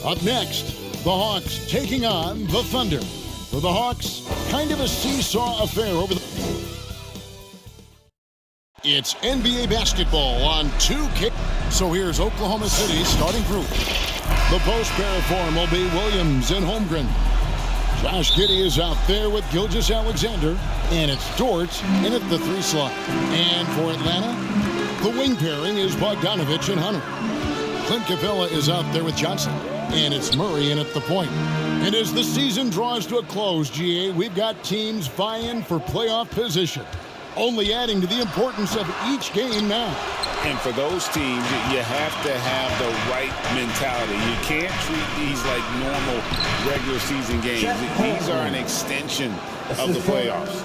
Up next, the Hawks taking on the Thunder. For the Hawks, kind of a seesaw affair over the... It's NBA basketball on 2K. So here's Oklahoma City's starting group. The post pair form will be Williams and Holmgren. Josh Giddey is out there with Gilgeous-Alexander, and it's Dort in at the 3 slot. And for Atlanta, the wing pairing is Bogdanović and Hunter. Clint Capella is out there with Johnson, and it's Murray in at the point. And as the season draws to a close, GA, we've got teams vying for playoff position, only adding to the importance of each game now. And for those teams, you have to have the right mentality. You can't treat these like normal regular season games. These are an extension of the playoffs.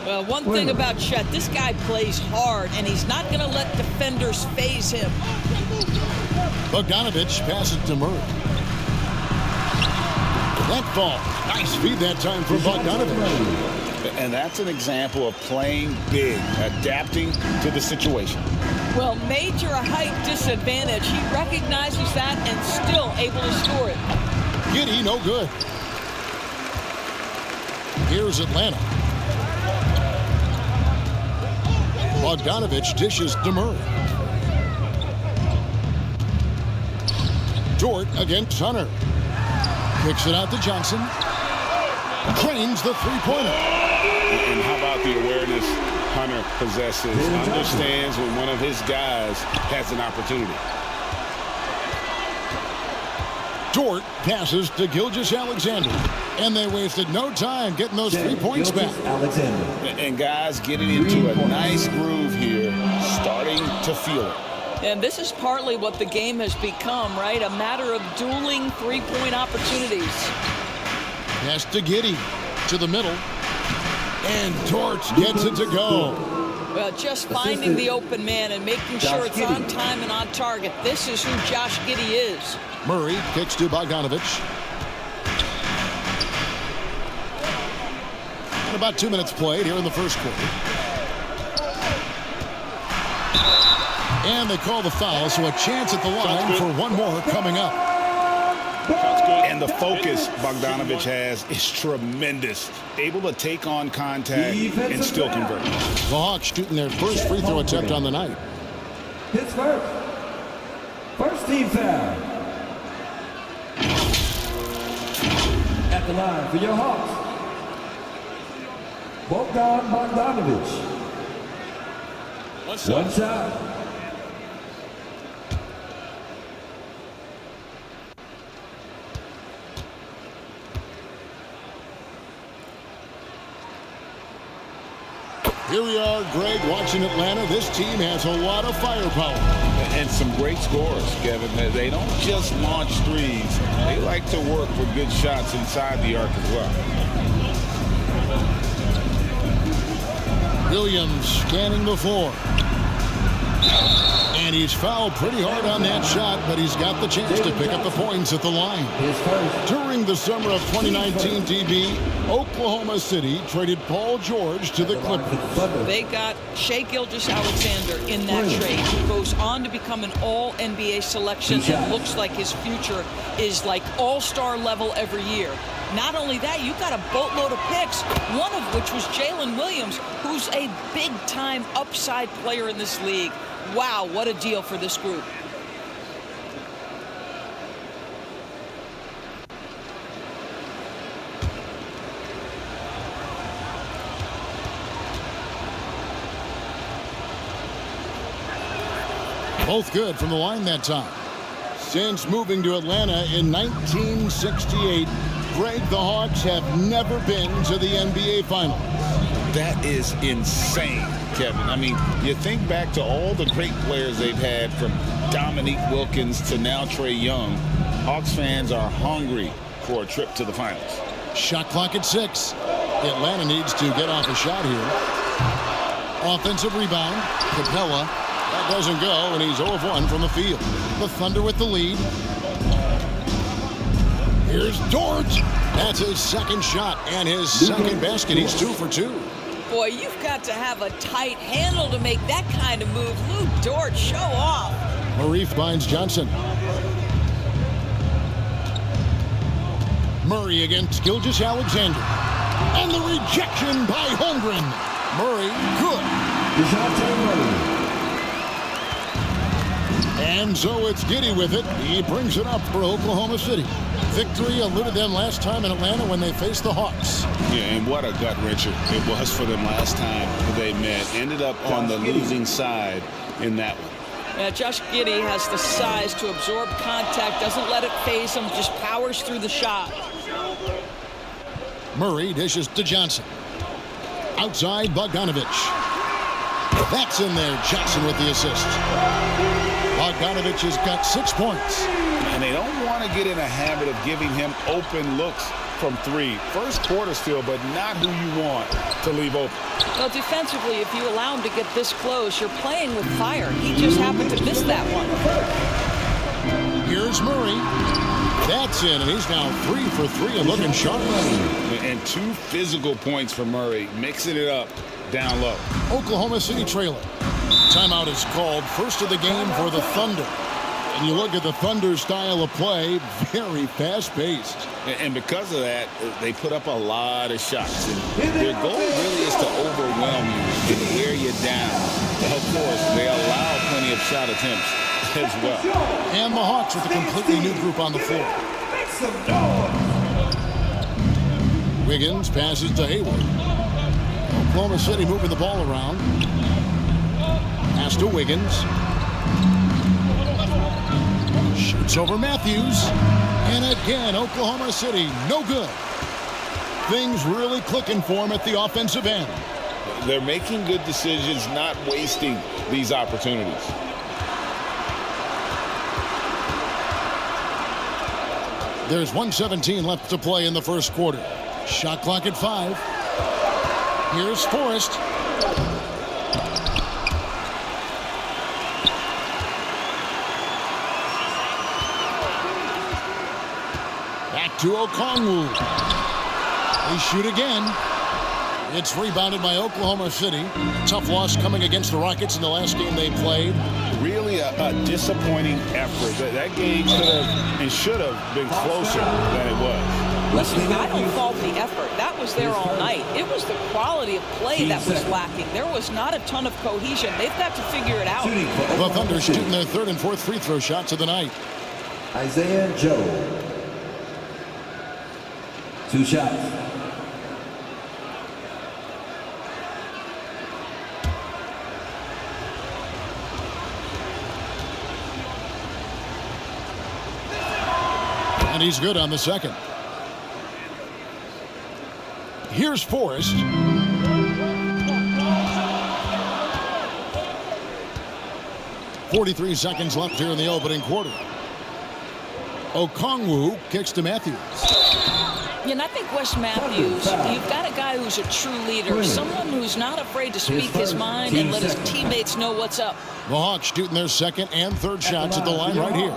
Well, one thing about Chet, this guy plays hard, and he's not going to let defenders phase him. Bogdanović passes to Murray. That ball. Nice feed that time for Bogdanović. And that's an example of playing big, adapting to the situation. Well, major height disadvantage. He recognizes that and still able to score it. Giddey, no good. Here's Atlanta. Bogdanović dishes to Murray. Dort against Hunter. Kicks it out to Johnson. Drains the three-pointer. And how about the awareness Hunter possesses? Understands when one of his guys has an opportunity. Dort passes to Gilgeous-Alexander. And they wasted no time getting those 3 points back. And guys getting into a nice groove here, starting to feel it. And this is partly what the game has become, right? A matter of dueling three-point opportunities. Pass to Giddey, to the middle. And Dort gets it to go. Well, just finding the open man and making sure it's on time and on target. This is who Josh Giddey is. Murray kicks to Bogdanović. And about 2 minutes played here in the first quarter. And they call the foul, so a chance at the line for one more coming up. And the focus Bogdanović has is tremendous. Able to take on contact and still convert. The Hawks shooting their first free throw attempt on the night. His first team foul. At the line for your Hawks, Bogdanović. One shot. Here we are, Greg, watching Atlanta. This team has a lot of firepower. And some great scores, Kevin. They don't just launch threes. They like to work for good shots inside the arc as well. Williams scanning the floor. And he's fouled pretty hard on that shot, but he's got the chance to pick up the points at the line. During the summer of 2019, DB, Oklahoma City traded Paul George to the Clippers. They got Shai Gilgeous-Alexander in that trade, who goes on to become an all-NBA selection and looks like his future is like all-star level every year. Not only that, you got a boatload of picks, one of which was Jalen Williams, who's a big-time upside player in this league. Wow, what a deal for this group. Both good from the line that time. Since moving to Atlanta in 1968, Greg, the Hawks have never been to the NBA Finals. That is insane, Kevin. I mean, you think back to all the great players they've had, from Dominique Wilkins to now Trae Young. Hawks fans are hungry for a trip to the finals. Shot clock at 6. Atlanta needs to get off a shot here. Offensive rebound. Capella. That doesn't go, and he's 0 of 1 from the field. The Thunder with the lead. Here's Dort. That's his second shot and his second basket. He's 2 for 2. Boy, you've got to have a tight handle to make that kind of move. Lou Dort, show off. Murray finds Johnson. Murray against Gilgeous-Alexander. And the rejection by Holmgren. Murray, good. And so it's Giddey with it. He brings it up for Oklahoma City. Victory eluded them last time in Atlanta when they faced the Hawks. Yeah, and what a gut-wrencher it was for them last time they met. Ended up on the losing side in that one. Yeah, Josh Giddey has the size to absorb contact, doesn't let it phase him, just powers through the shot. Murray dishes to Johnson. Outside, Bogdanovich. That's in there. Jackson with the assist. Bogdanovich has got 6 points. And they don't want to get in a habit of giving him open looks from three. First quarter still, but not who you want to leave open. Well, defensively, if you allow him to get this close, you're playing with fire. He just happened to miss that one. Here's Murray. That's in, and he's now 3 for 3 and looking sharp. And 2 physical points for Murray, mixing it up down low. Oklahoma City trailer. Timeout is called. First of the game for the Thunder. And you look at the Thunder style of play, very fast-paced. And because of that, they put up a lot of shots. And their goal really is to overwhelm you and wear you down. Of course, they allow plenty of shot attempts as well. And the Hawks with a completely new group on the floor. Wiggins passes to Hayward. Oklahoma City moving the ball around. Pass to Wiggins. Shoots over Matthews. And again, Oklahoma City, no good. Things really clicking for them at the offensive end. They're making good decisions, not wasting these opportunities. There's 1:17 left to play in the first quarter. Shot clock at 5. Here's Forrest. Back to Okongwu. They shoot again. It's rebounded by Oklahoma City. Tough loss coming against the Rockets in the last game they played. Really a disappointing effort. That game could have and should have been closer than it was. Listen, I don't fault the effort. That was there all night. It was the quality of play that was lacking. There was not a ton of cohesion. They've got to figure it out. The Thunder shooting their 3rd and 4th free throw shots of the night. Isaiah Joe. 2 shots. And he's good on the second. Here's Forrest. .43 seconds left here in the opening quarter. Okongwu kicks to Matthews. Yeah, and I think Wes Matthews, you've got a guy who's a true leader, someone who's not afraid to speak his mind and let his teammates know what's up. The Hawks shooting their 2nd and 3rd shots at the line right here.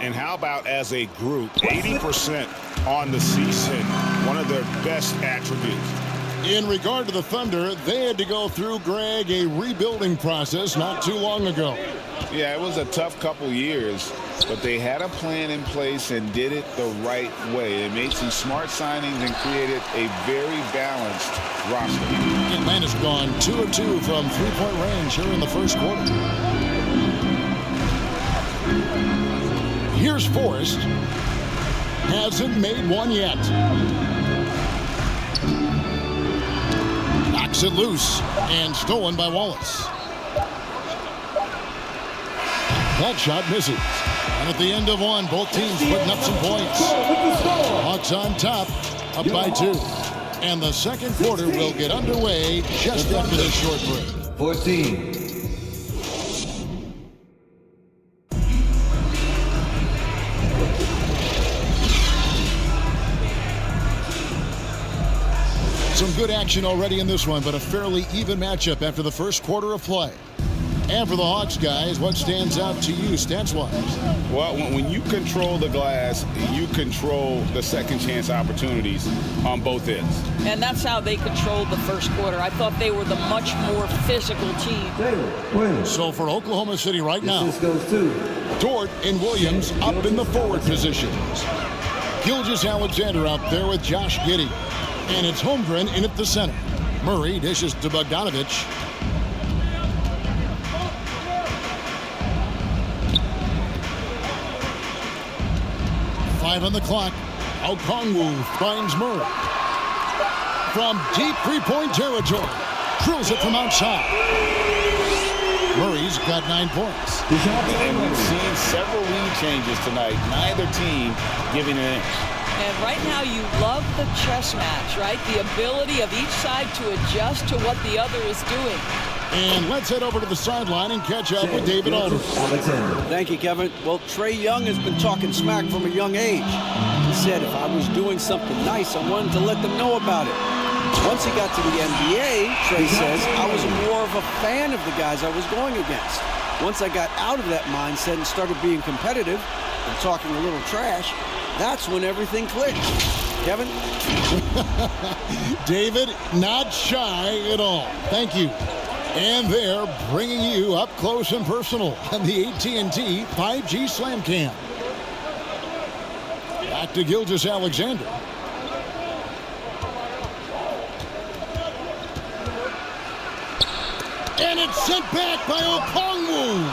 And how about as a group, 80% on the season, one of their best attributes. In regard to the Thunder, they had to go through, Greg, a rebuilding process not too long ago. Yeah, it was a tough couple years, but they had a plan in place and did it the right way. They made some smart signings and created a very balanced roster. Atlanta's gone 2 of 2 from 3-point range here in the first quarter. Here's Forrest. Hasn't made one yet. Knocks it loose and stolen by Wallace. That shot misses. And at the end of one, both teams putting up some points. Hawks on top, up by 2. And the second quarter will get underway just after this short break. 14. Some good action already in this one, but a fairly even matchup after the first quarter of play. And for the Hawks, guys, what stands out to you stats-wise? Well, when you control the glass, you control the second chance opportunities on both ends. And that's how they controlled the first quarter. I thought they were the much more physical team. So for Oklahoma City right now, This goes to Dort and Williams up in the forward positions. Gilgeous-Alexander out there with Josh Giddey. And it's Holmgren in at the center. Murray dishes to Bogdanovich. Five on the clock. Okongwu finds Murray. From deep three-point territory. Drills it from outside. Murray's got 9 points. And we've seen several lead changes tonight. Neither team giving an inch. And right now you love the chess match, right? The ability of each side to adjust to what the other is doing. And let's head over to the sideline and catch up with David Aldridge. Thank you, Kevin. Well, Trae Young has been talking smack from a young age. He said if I was doing something nice, I wanted to let them know about it. Once he got to the NBA, Trae says, I was more of a fan of the guys I was going against. Once I got out of that mindset and started being competitive and talking a little trash, that's when everything clicked. Kevin? David, not shy at all. Thank you. And they're bringing you up close and personal on the AT&T 5G Slam Cam. Back to Gilgeous-Alexander. And it's sent back by Okongwu.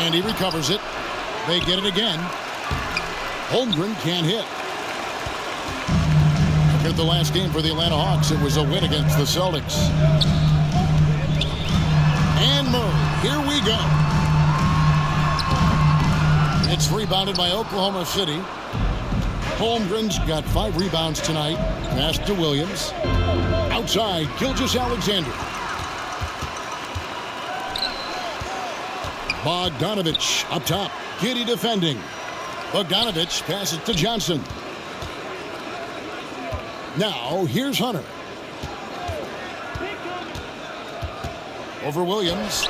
And he recovers it. They get it again. Holmgren can't hit. Look at the last game for the Atlanta Hawks. It was a win against the Celtics. And Murray, here we go. It's rebounded by Oklahoma City. Holmgren's got 5 rebounds tonight. Pass to Williams. Outside, Gilgeous-Alexander. Bogdanovich up top. Giddey defending. Bogdanovich passes to Johnson. Now, here's Hunter. Over Williams.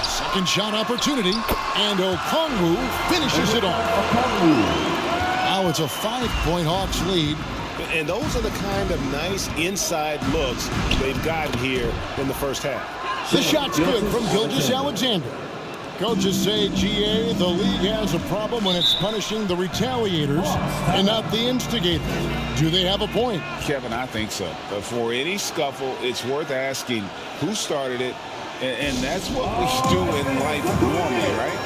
Second shot opportunity. And Okongwu finishes it off. Now it's a 5-point Hawks lead. And those are the kind of nice inside looks they've gotten here in the first half. The shot's good from Gilgeous-Alexander. Coaches say, GA, the league has a problem when it's punishing the retaliators and not the instigators. Do they have a point? Kevin, I think so. But for any scuffle, it's worth asking who started it. And that's what we do in life normally, right?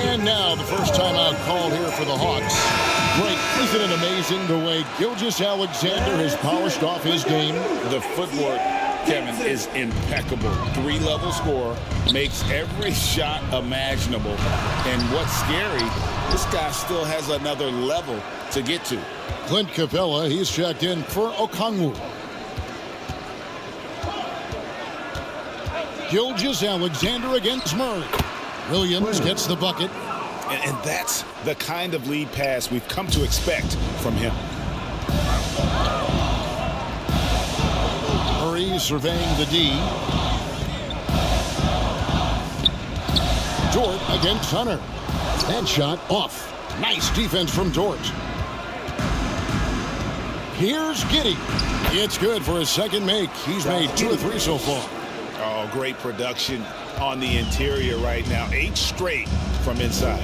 And now the first timeout called here for the Hawks. Great. Isn't it amazing the way Gilgeous-Alexander has polished off his game? The footwork, Kevin, is impeccable. 3-level scorer, makes every shot imaginable. And what's scary, this guy still has another level to get to. Clint Capella, he's checked in for Okongwu. Gilgeous-Alexander against Murray. Williams gets the bucket. And that's the kind of lead pass we've come to expect from him. Murray surveying the D. Dort against Hunter. That shot off. Nice defense from Dort. Here's Giddey. It's good for his second make. He's made 2 or 3 so far. Oh, great production on the interior right now. 8 straight from inside.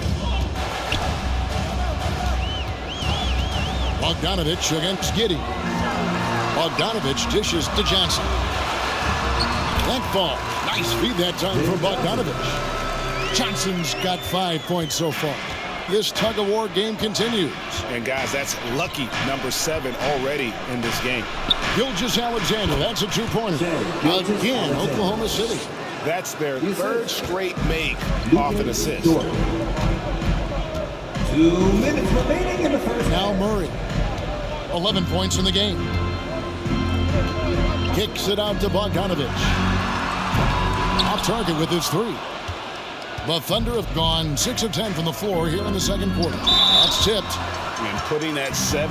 Bogdanovich against Giddey. Bogdanovich dishes to Johnson. That ball. Nice feed that time from Bogdanovich. Johnson's got 5 points so far. This tug-of-war game continues. And, guys, that's lucky number 7 already in this game. Gilgeous-Alexander, that's a 2-pointer. Again, Oklahoma City. That's their 3rd straight make off an assist. 2 minutes remaining in the first. Now Murray. 11 points in the game. Kicks it out to Bogdanovich. Off target with his 3. The Thunder have gone 6 of 10 from the floor here in the second quarter. That's tipped. And putting that 7'2"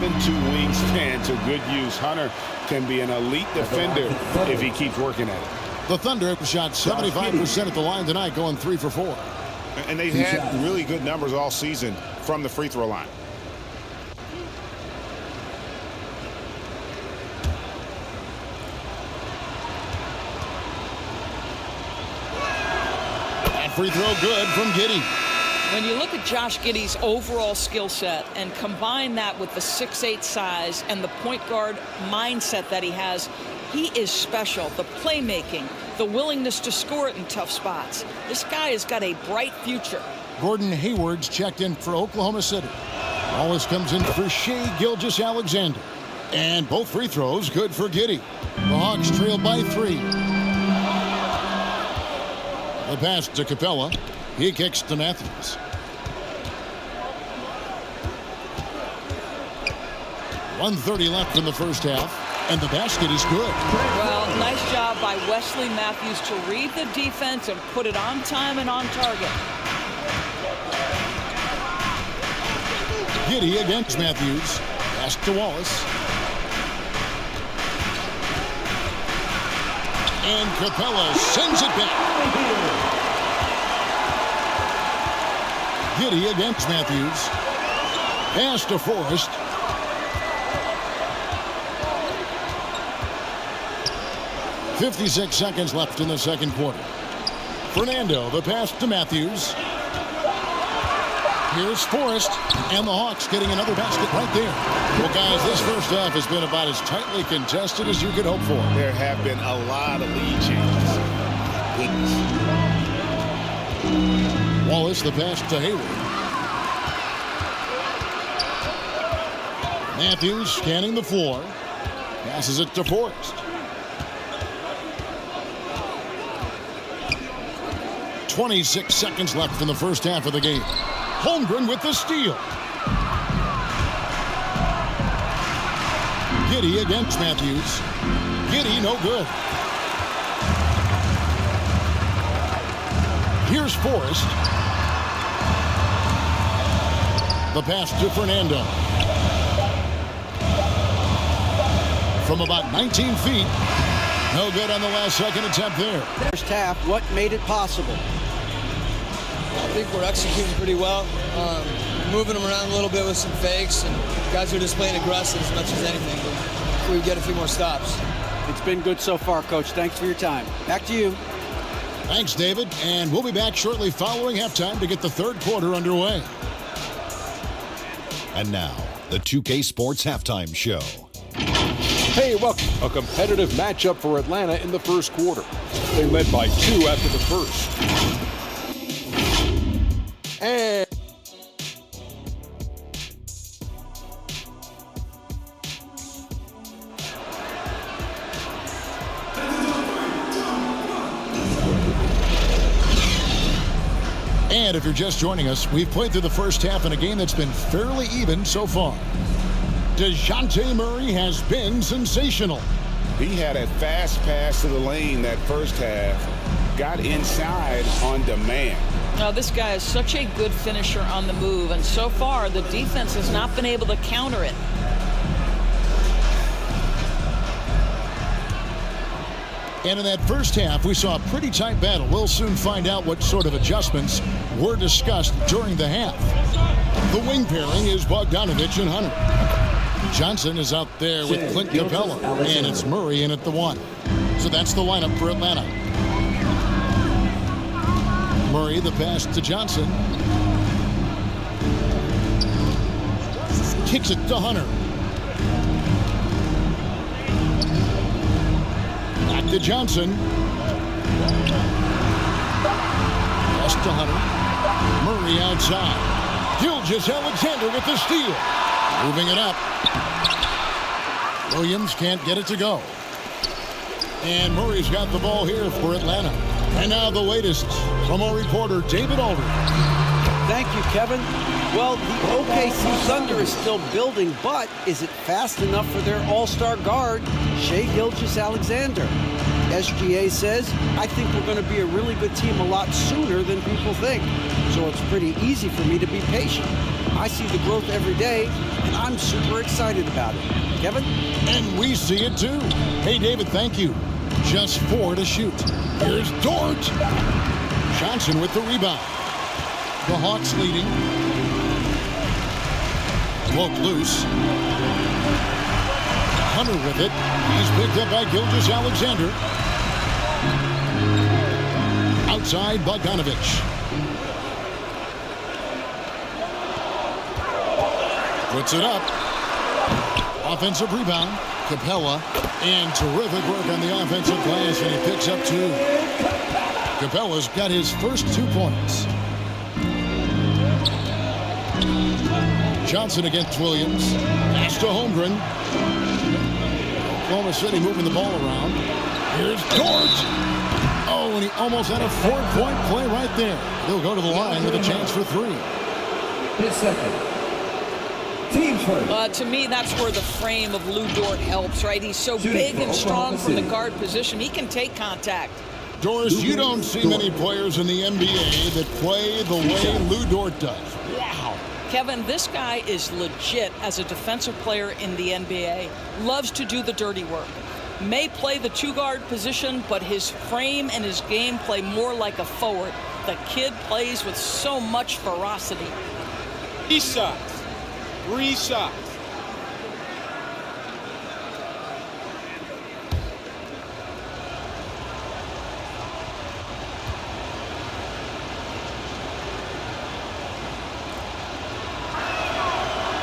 wingspan to good use. Hunter can be an elite defender if he keeps working at it. The Thunder have shot 75% at the line tonight, going 3 for 4. And they've had really good numbers all season from the free throw line. That free throw good from Giddey. When you look at Josh Giddey's overall skill set and combine that with the 6'8" size and the point guard mindset that he has, he is special. The playmaking, the willingness to score it in tough spots. This guy has got a bright future. Gordon Hayward's checked in for Oklahoma City. Wallace comes in for Shai Gilgeous-Alexander. And both free throws good for Giddey. The Hawks trail by 3. The pass to Capella. He kicks to Matthews. .130 left in the first half, and the basket is good. Well, nice job by Wesley Matthews to read the defense and put it on time and on target. Giddey against Matthews. Pass to Wallace. And Capella sends it back. Giddey against Matthews. Pass to Forrest. .56 seconds left in the second quarter. Fernando, the pass to Matthews. Here's Forrest, and the Hawks getting another basket right there. Well, guys, this first half has been about as tightly contested as you could hope for. There have been a lot of lead changes. Goodness. Wallace, the pass to Hayward. Matthews scanning the floor. Passes it to Forrest. 26 seconds left in the first half of the game. Holmgren with the steal. Giddey against Matthews. Giddey no good. Here's Forrest. The pass to Fernando. From about 19 feet. No good on the last second attempt there. First half, what made it possible? I think we're executing pretty well. Moving them around a little bit with some fakes, and guys are just playing aggressive as much as anything. But we get a few more stops. It's been good so far, Coach. Thanks for your time. Back to you. Thanks, David. And we'll be back shortly following halftime to get the third quarter underway. And now, the 2K Sports Halftime Show. Hey, welcome. A competitive matchup for Atlanta in the first quarter. They led by 2 after the first. And if you're just joining us, we've played through the first half in a game that's been fairly even so far. DeJounte Murray has been sensational. He had a fast pass to the lane that first half. Got inside on demand. Now, this guy is such a good finisher on the move, and so far the defense has not been able to counter it. And in that first half, we saw a pretty tight battle. We'll soon find out what sort of adjustments were discussed during the half. The wing pairing is Bogdanovich and Hunter. Johnson is out there with Clint Capella, and it's Murray in at the 1. So that's the lineup for Atlanta. Murray, the pass to Johnson. Kicks it to Hunter. Back to Johnson. Pass to Hunter. Murray outside. Gilgeous-Alexander with the steal. Moving it up. Williams can't get it to go. And Murray's got the ball here for Atlanta. And now the latest from our reporter, David Aldridge. Thank you, Kevin. Well, the OKC Thunder is still building, but is it fast enough for their all-star guard, Shai Gilgeous-Alexander? SGA says, I think we're going to be a really good team a lot sooner than people think. So it's pretty easy for me to be patient. I see the growth every day, and I'm super excited about it. Kevin? And we see it too. Hey, David, thank you. Just 4 to shoot. Here's Dort. Johnson with the rebound. The Hawks leading. Broke loose. Hunter with it. He's picked up by Gilgeous-Alexander. Outside Bogdanovich. Puts it up. Offensive rebound. Capella. And terrific work on the offensive glass, and he picks up 2. Capella's got his first 2 points. Johnson against Williams. Pass to Holmgren. Oklahoma City moving the ball around. Here's Dort. Oh, and he almost had a 4-point play right there. He'll go to the line with a chance for 3. His second. Team's first. To me, that's where the frame of Lou Dort helps, right? He's so big and strong from the guard position. He can take contact. Doris, you don't see many players in the NBA that play the way Lou Dort does. Wow. Kevin, this guy is legit as a defensive player in the NBA. Loves to do the dirty work. May play the 2-guard position, but his frame and his game play more like a forward. The kid plays with so much ferocity. 3 shots. 3 shots.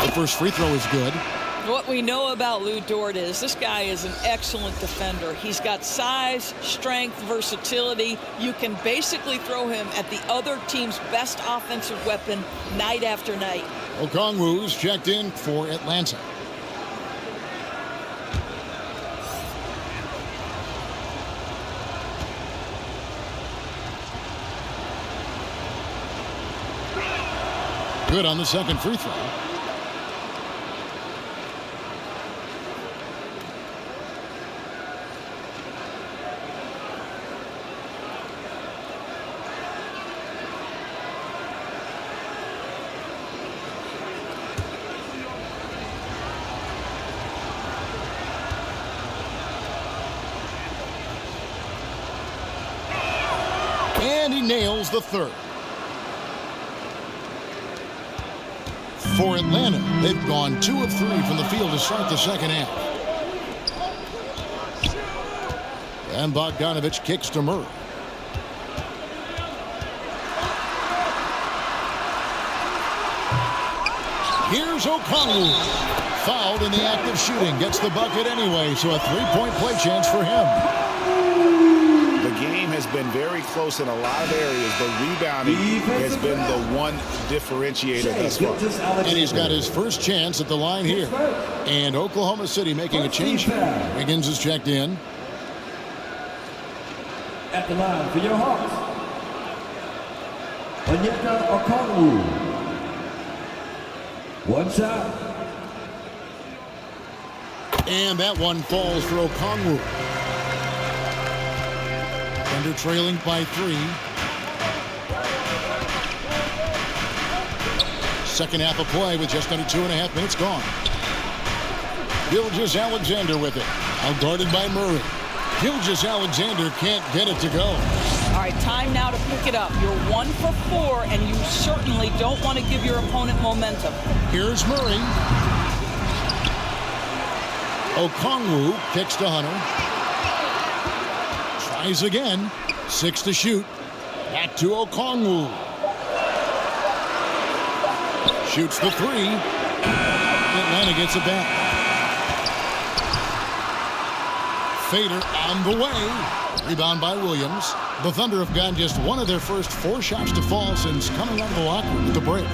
The first free throw is good. What we know about Lou Dort is this guy is an excellent defender. He's got size, strength, versatility. You can basically throw him at the other team's best offensive weapon night after night. Okongwu's checked in for Atlanta. Good on the second free throw. And he nails the third. For Atlanta, they've gone 2 of 3 from the field to start the second half. And Bogdanovich kicks to Murray. Here's Okongwu. Fouled in the act of shooting. Gets the bucket anyway, so a 3-point play chance for him. The game has been very close in a lot of areas, but rebounding has been the one differentiator thus far. And he's got his first chance at the line here. And Oklahoma City making a change. Wiggins is checked in. At the line for your Hawks, Onyeka Okongwu. 1 shot. And that one falls for Okongwu. Thunder trailing by 3. Second half of play with just under 2.5 minutes gone. Gilgeous-Alexander with it. Outguarded by Murray. Gilgeous-Alexander can't get it to go. All right, time now to pick it up. You're 1 for 4, and you certainly don't want to give your opponent momentum. Here's Murray. Okongwu kicks to Hunter. Tries again. 6 to shoot. Back to Okongwu. Shoots the 3. Atlanta gets it back. Fader on the way. Rebound by Williams. The Thunder have gotten just one of their first 4 shots to fall since coming out of the locker room with the break.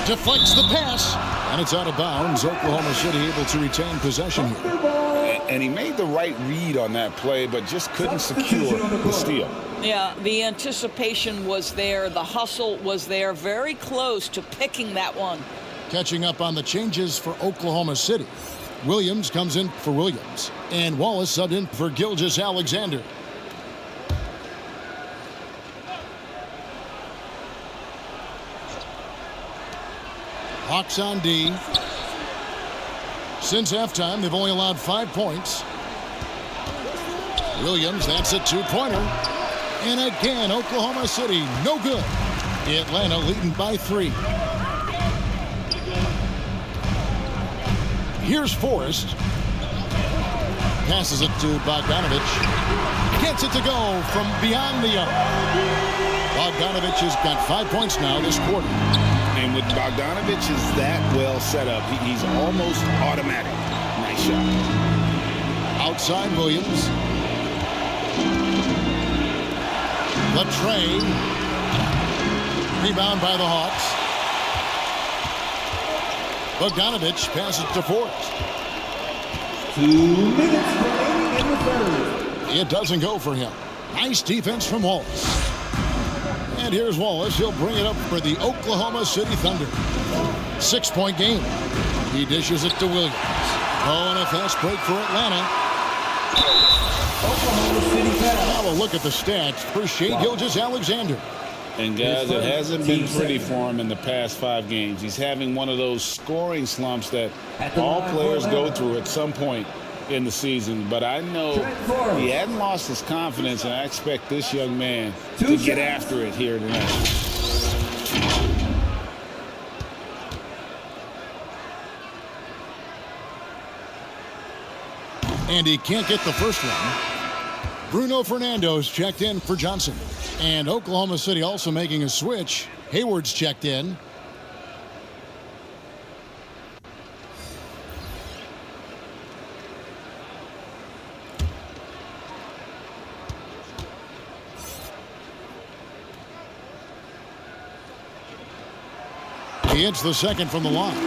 Deflects the pass. And it's out of bounds. Oklahoma City able to retain possession here. And he made the right read on that play, but just couldn't secure the steal. Yeah, the anticipation was there. The hustle was there. Very close to picking that one. Catching up on the changes for Oklahoma City. Williams comes in for Williams. And Wallace subbed in for Gilgeous-Alexander. Hawks on D. Since halftime, they've only allowed 5 points. Williams, that's a 2-pointer. And again, Oklahoma City, no good. Atlanta leading by 3. Here's Forrest. Passes it to Bogdanovich. Gets it to go from beyond the arc. Bogdanovich has got 5 points now this quarter. And with Bogdanovich is that well set up, he's almost automatic. Nice shot. Outside Williams. The Trey. Rebound by the Hawks. Bogdanovich passes to Forrest. 2 minutes remaining in the third. It doesn't go for him. Nice defense from Wallace. And here's Wallace. He'll bring it up for the Oklahoma City Thunder. 6-point game. He dishes it to Williams. Oh, and a fast break for Atlanta. Oklahoma City foul. Now a look at the stats for Shai Gilgeous-Alexander. And guys, it hasn't been pretty for him in the past 5 games. He's having one of those scoring slumps that all players go through at some point in the season. But I know he hadn't lost his confidence, and I expect this young man to get after it here tonight. And he can't get the first one. Bruno Fernando's checked in for Johnson. And Oklahoma City also making a switch. Hayward's checked in. He hits the second from the line.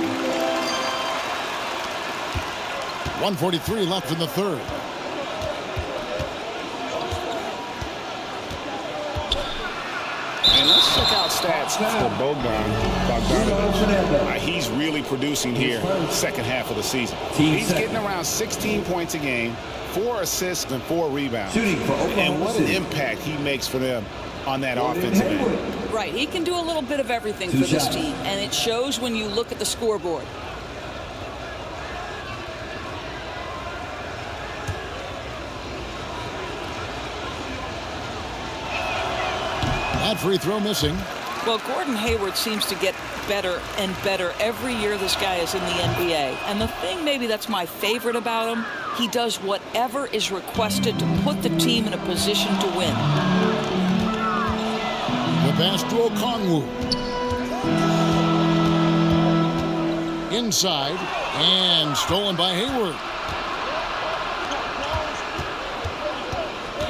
1:43 left in the third. And let's check out stats for Bogdanovich. He's really producing here second half of the season. He's getting around 16 points a game, 4 assists and 4 rebounds. And what an impact he makes for them on that offensive end. Right, he can do a little bit of everything for this team, and it shows when you look at the scoreboard. That free throw missing. Well, Gordon Hayward seems to get better and better every year this guy is in the NBA. And the thing maybe that's my favorite about him, he does whatever is requested to put the team in a position to win. The pass to Okongwu. Inside and stolen by Hayward.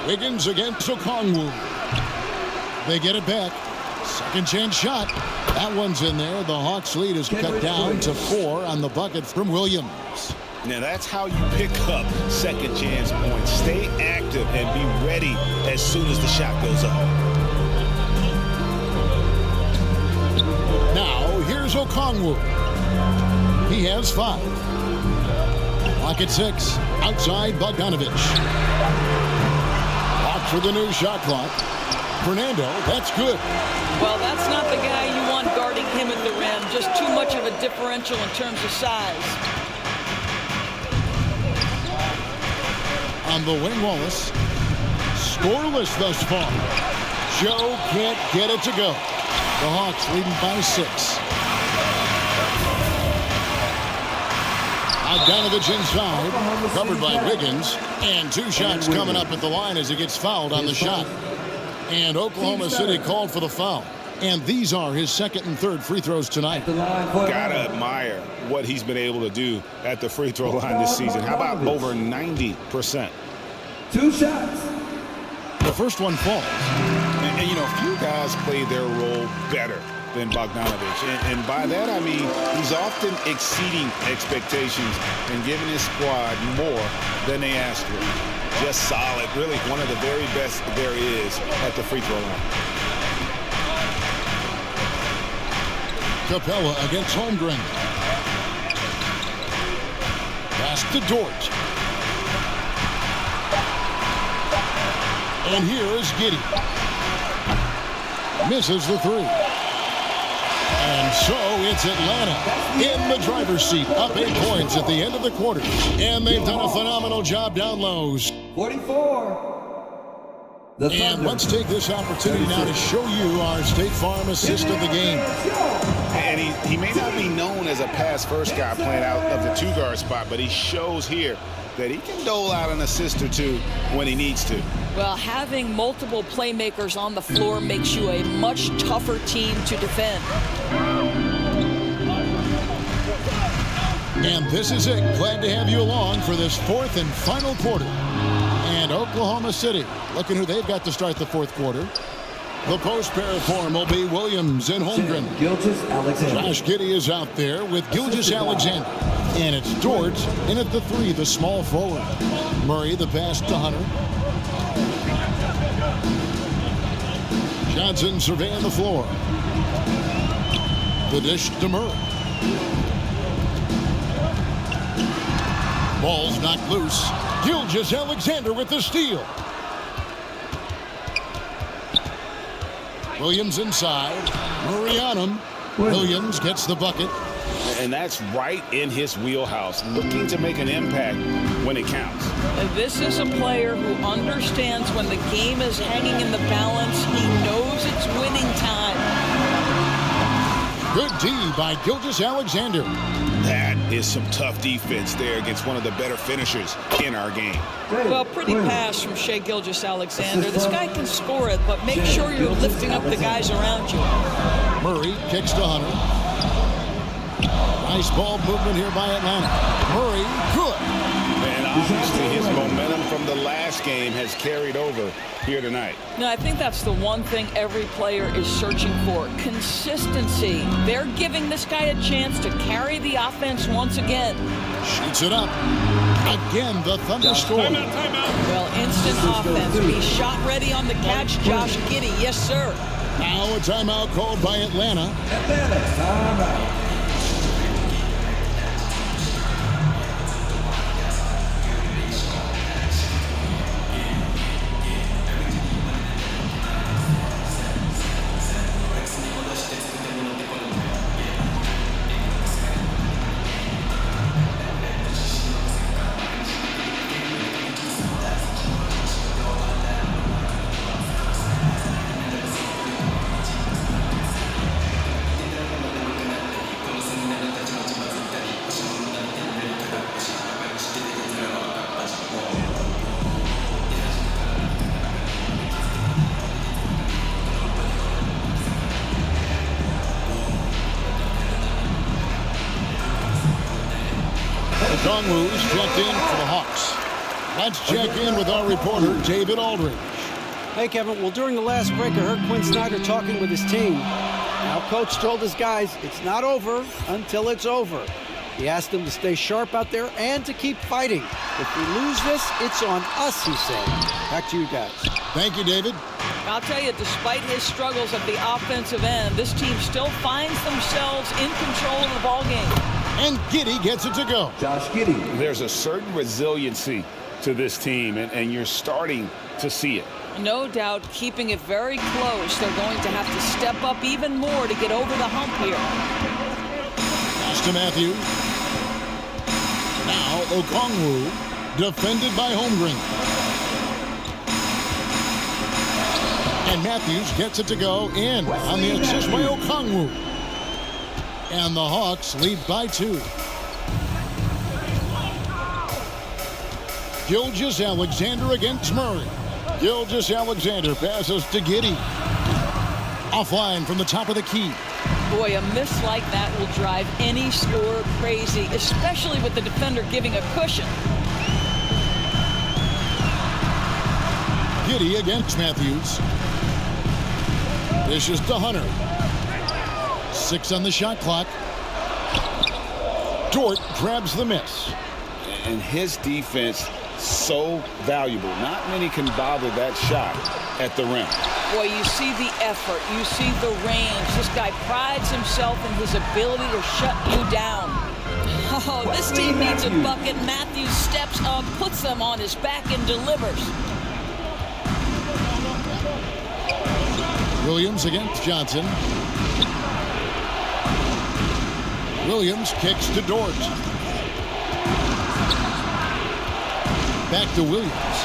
Wiggins against Okongwu. They get it back. Second chance shot. That one's in there. The Hawks lead is cut down to 4 on the bucket from Williams. Now that's how you pick up second chance points. Stay active and be ready as soon as the shot goes up. Now here's Okongwu. He has 5. Clock at 6. Outside Bogdanovich. Watch for the new shot clock. Fernando, that's good. Well, that's not the guy you want guarding him at the rim. Just too much of a differential in terms of size. On the wing, Wallace. Scoreless thus far. Joe can't get it to go. The Hawks leading by 6. Bogdanovich inside. Covered by Wiggins. And 2 shots coming up at the line as he gets fouled on the shot. And Oklahoma City called for the foul. And these are his second and third free throws tonight. Gotta admire what he's been able to do at the free throw line this season. How about over 90%? 2 shots. The first one falls. And you know, few guys play their role better than Bogdanovich. And by that, I mean he's often exceeding expectations and giving his squad more than they asked for. Just solid, really one of the very best there is at the free throw line. Capella against Holmgren. Pass to Dort. And here is Giddey. Misses the 3. And so it's Atlanta in the driver's seat, up 8 points at the end of the quarter. And they've done a phenomenal job down low. 44. And let's take this opportunity now to show you our State Farm assist of the game. And he may not be known as a pass-first guy playing out of the 2-guard spot, but he shows here that he can dole out an assist or 2 when he needs to. Well, having multiple playmakers on the floor makes you a much tougher team to defend. And this is it. Glad to have you along for this fourth and final quarter. And Oklahoma City, looking who they've got to start the fourth quarter. The post pair form will be Williams and Holmgren. Josh Giddey is out there with Gilgeous-Alexander. And it's Dort in at the 3, the small forward. Murray the pass to Hunter. Johnson surveying the floor. The dish to Murray. Ball's knocked loose. Gilgeous-Alexander with the steal. Williams inside. Murray on him. Williams gets the bucket. And that's right in his wheelhouse, looking to make an impact when it counts. This is a player who understands when the game is hanging in the balance. He knows it's winning time. Good D by Gilgeous-Alexander. That is some tough defense there against one of the better finishers in our game. Well, pretty pass from Shai Gilgeous-Alexander. This guy can score it, but make sure you're lifting up the guys around you. Murray kicks to Hunter. Nice ball movement here by Atlanta. Murray, good. And obviously his momentum from the last game has carried over here tonight. No, I think that's the one thing every player is searching for. Consistency. They're giving this guy a chance to carry the offense once again. Shoots it up. Again, the Thunder score. Well, instant offense. Be shot ready on the catch, Josh Giddey. Yes, sir. Now a timeout called by Atlanta. Timeout. Kongwu's checked in for the Hawks. Let's check in with our reporter, David Aldridge. Hey, Kevin. Well, during the last break, I heard Quinn Snyder talking with his team. Now, Coach told his guys it's not over until it's over. He asked them to stay sharp out there and to keep fighting. If we lose this, it's on us, he said. Back to you guys. Thank you, David. I'll tell you, despite his struggles at the offensive end, this team still finds themselves in control of the ball game. And Giddey gets it to go. Josh Giddey. There's a certain resiliency to this team, and you're starting to see it. No doubt, keeping it very close. They're going to have to step up even more to get over the hump here. Pass to Matthews. Now Okongwu, defended by Holmgren. And Matthews gets it to go in on the assist by Okongwu. And the Hawks lead by 2. Gilgeous-Alexander against Murray. Gilgeous-Alexander passes to Giddey. Offline from the top of the key. Boy, a miss like that will drive any scorer crazy, especially with the defender giving a cushion. Giddey against Matthews. Dishes to Hunter. 6 on the shot clock. Dort grabs the miss. And his defense so valuable. Not many can bother that shot at the rim. Boy, you see the effort. You see the range. This guy prides himself in his ability to shut you down. Oh, this team needs a bucket. Matthews steps up, puts them on his back, and delivers. Williams against Johnson. Williams kicks to Dort. Back to Williams.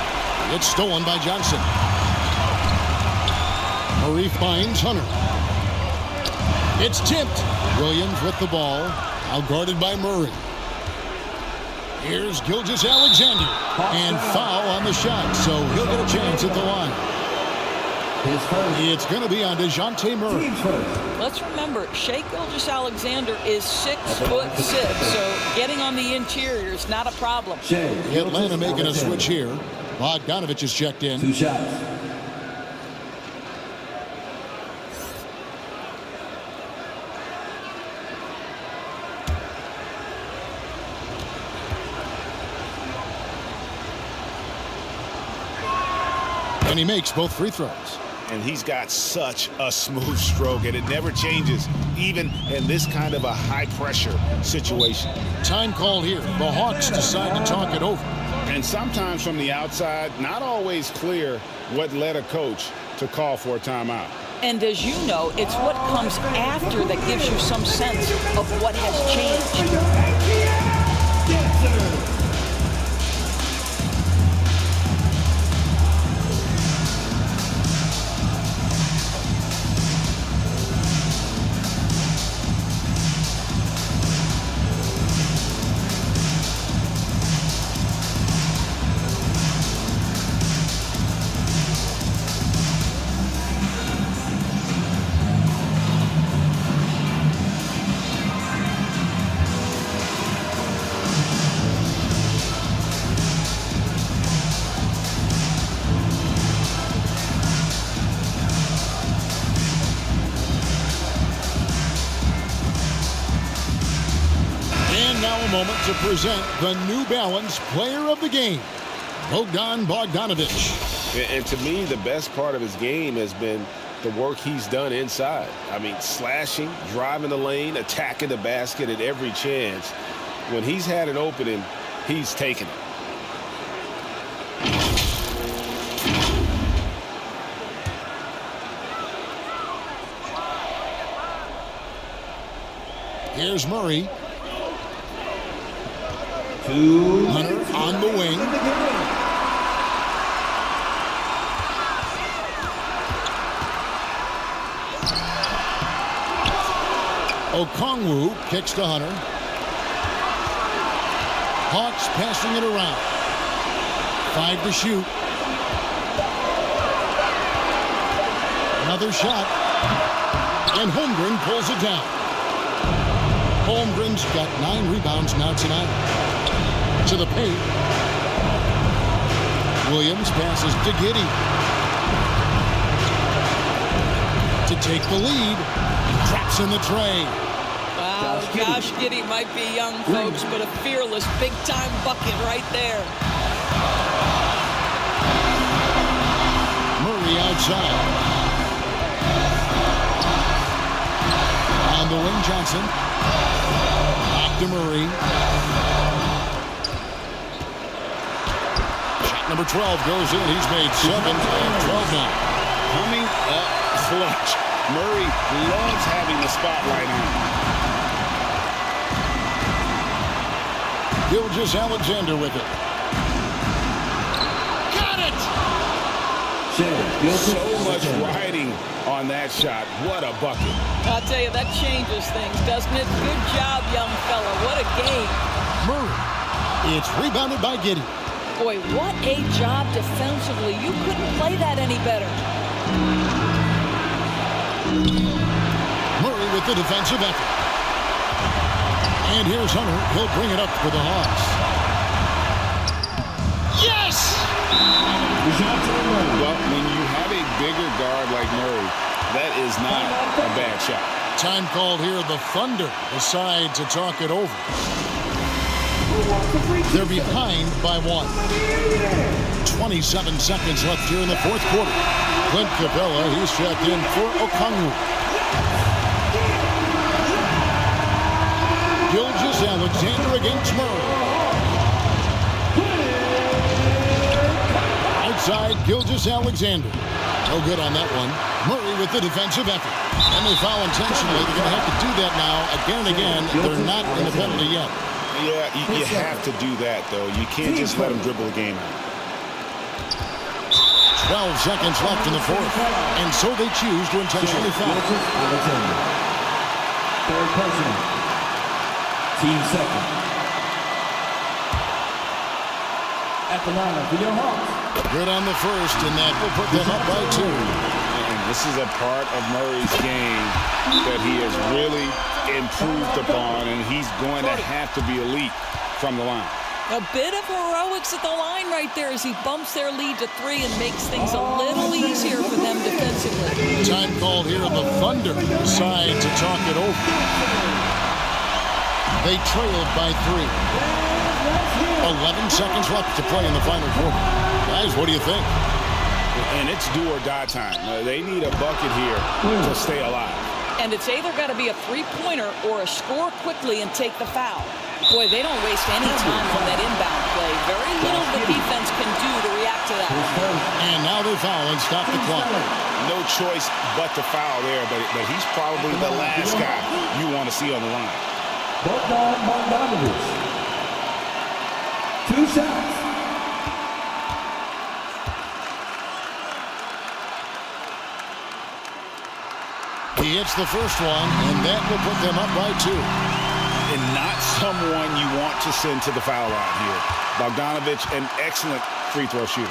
It's stolen by Johnson. Murray finds Hunter. It's tipped. Williams with the ball. Out guarded by Murray. Here's Gilgeous-Alexander. And foul on the shot, so he'll get a chance at the line. His first. It's going to be on DeJounte Murray. Team's first. Let's remember, Shai Gilgeous-Alexander is 6'6", so getting on the interior is not a problem. Shai Atlanta making a Gilgeous-Alexander. switch here. Bogdanovich is checked in. 2 shots. And he makes both free throws. And he's got such a smooth stroke, and it never changes, even in this kind of a high-pressure situation. Time called here. The Hawks decide to talk it over. And sometimes from the outside, not always clear what led a coach to call for a timeout. And as you know, it's what comes after that gives you some sense of what has changed. Moment to present the New Balance Player of the Game, Bogdanovich. And to me, the best part of his game has been the work he's done inside. I mean, slashing, driving the lane, attacking the basket at every chance. When he's had an opening, he's taken it. Here's Murray. Hunter on the wing. Okongwu kicks to Hunter. Hawks passing it around. 5 to shoot. Another shot. And Holmgren pulls it down. Holmgren's got 9 rebounds now tonight. To the paint. Williams passes to Giddey. To take the lead. Drops in the tray. Wow, Josh Giddey might be young, folks, but a fearless, big-time bucket right there. Murray outside. On the wing, Johnson. Back to Murray. Number 12 goes in. He's made 7 and 12 now. Coming up clutch. Murray loves having the spotlight on. Gilgeous-Alexander with it. Got it! So much riding on that shot. What a bucket. I'll tell you, that changes things, doesn't it? Good job, young fella. What a game. Murray. It's rebounded by Giddey. Boy, what a job defensively. You couldn't play that any better. Murray with the defensive effort. And here's Hunter. He'll bring it up for the Hawks. Yes! Well, when you have a bigger guard like Murray, that is not a bad shot. Time called here. The Thunder decide to talk it over. They're behind by 1. 27 seconds left here in the fourth quarter. Clint Capella, he's checked in for Okongwu. Gilgeous-Alexander against Murray. Outside, Gilgeous-Alexander. No good on that one. Murray with the defensive effort. And they foul intentionally. They're going to have to do that now again and again. They're not in the penalty yet. Yeah, you have to do that, though. You can't just let them dribble the game out. 12 seconds left in the fourth. And so they choose to intentionally foul. Third personal. Team second. At the line for your Hawks. Good on the first, and that will put them up by 2. This is a part of Murray's game that he has really improved upon, and he's going to have to be elite from the line. A bit of heroics at the line right there as he bumps their lead to 3 and makes things a little easier for them defensively. Time called here. The Thunder decide to talk it over. They trailed by 3. 11 seconds left to play in the final quarter. Guys, what do you think? And it's do or die time. They need a bucket here to stay alive. And it's either got to be a three-pointer or a score quickly and take the foul. Boy, they don't waste any time on that inbound play. Very little the defense can do to react to that. And now they foul and stop the clock. No choice but to foul there, but he's probably the last guy you want to see on the line. Bogdanovich. 2 shots. He hits the first one, and that will put them up by 2. And not someone you want to send to the foul line here. Bogdanovich, an excellent free throw shooter.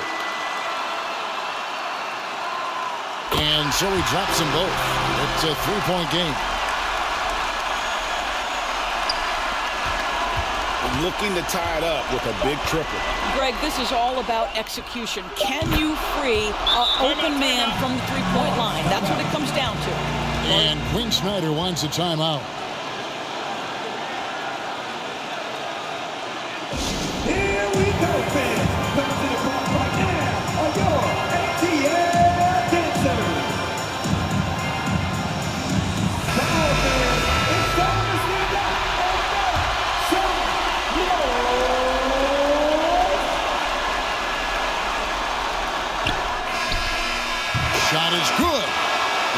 And so he drops them both. It's a 3-point game. Looking to tie it up with a big triple. Greg, this is all about execution. Can you free an open man from the three-point line? That's what it comes down to. And Quinn Snyder wants a timeout. Here we go, fans. Coming to the court right now are your ATL dancers. Come on, fans. It's time to stand up and make some noise. Shot is good.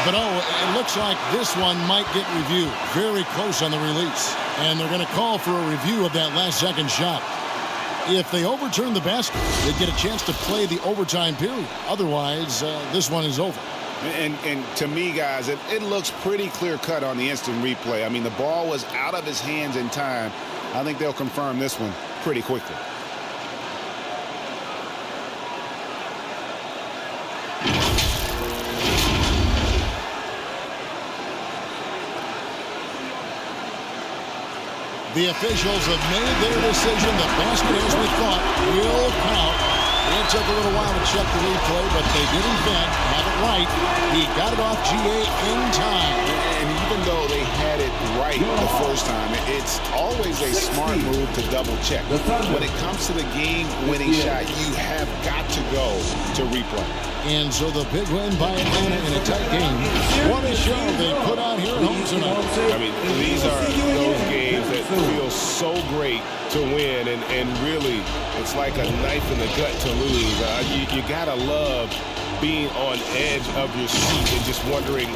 But it looks like this one might get reviewed. Very close on the release. And they're going to call for a review of that last second shot. If they overturn the basket, they get a chance to play the overtime period. Otherwise, this one is over. And to me, guys, it looks pretty clear-cut on the instant replay. I mean, the ball was out of his hands in time. I think they'll confirm this one pretty quickly. The officials have made their decision. The basket, as we thought, will count. It took a little while to check the replay, but they did, in fact, have it right. He got it off GA in time. And even though they had it right the first time, it's always a smart move to double check. When it comes to the game-winning shot, you have got to go to replay. And so the big win by Atlanta in a tight game. What a show they put on here at home tonight. I mean, these are those games that feel so great to win, and really, it's like a knife in the gut to lose. You gotta love being on edge of your seat and just wondering